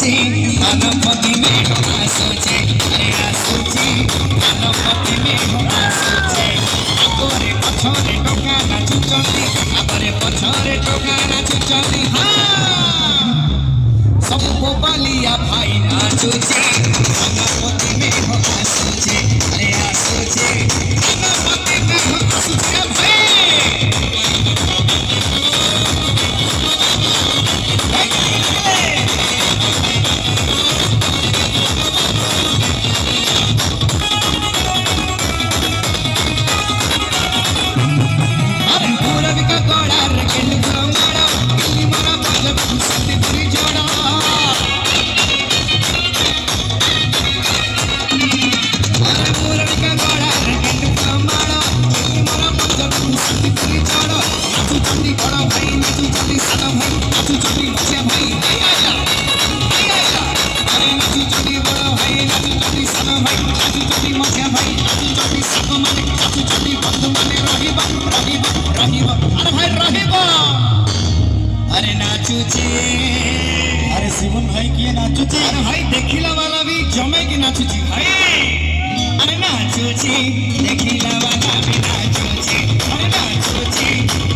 आसुची गणपति मेघ आसुची अरे आसुची गणपति मेघ आसुची आगरे पछरे टोका नाचुचंती आगरे पछरे टोका नाचुचंती हाँ सबको बलिया भाई नाचुची गणपति मेघ आसुची अरे आसुची गणपति मेघ आसुची भाई अरे नाचुची अरे शिवन भाई किए नाचुची अरे भाई देखिला वाला भी जमे की नाचुची भाई अरे नाचुची देखिला वाला भी नाचुची अरे नाचुची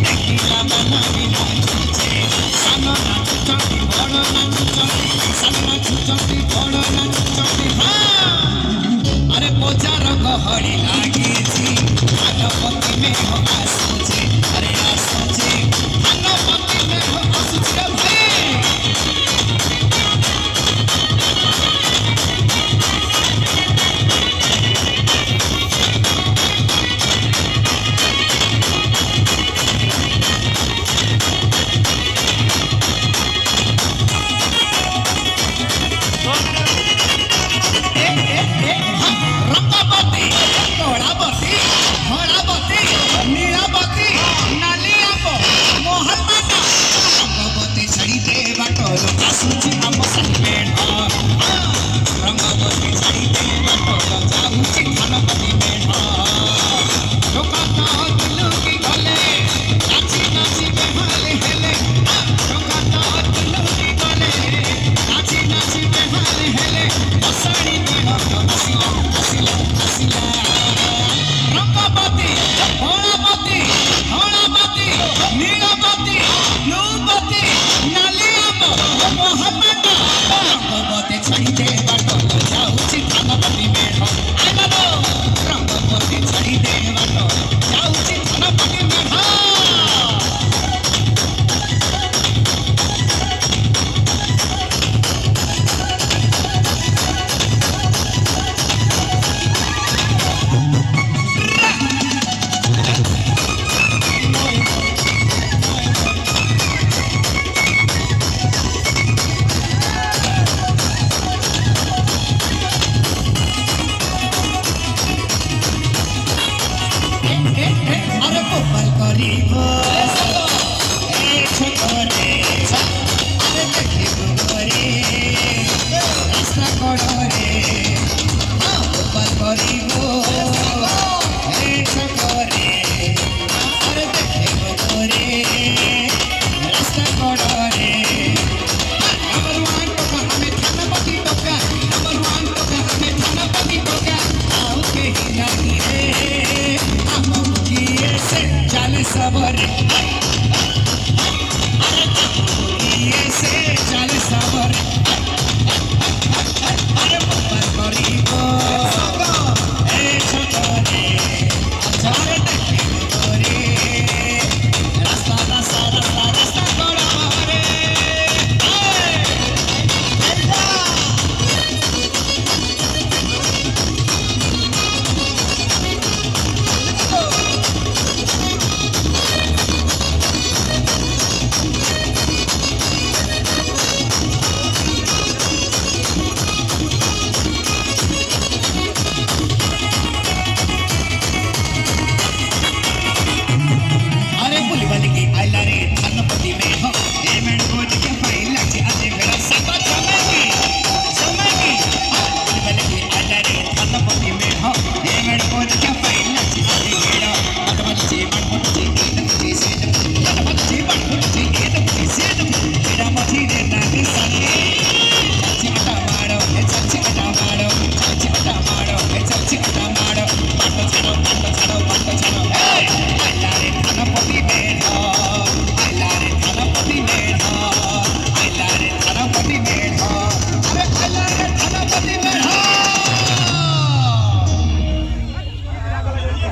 देखिला वाला भी नाचुची सानो नाचुची बड़ नाचुची सानो नाचुची बड़ नाचुची हाँ अरे पोचार गहड़ी लागी गणपति मेघ आसुची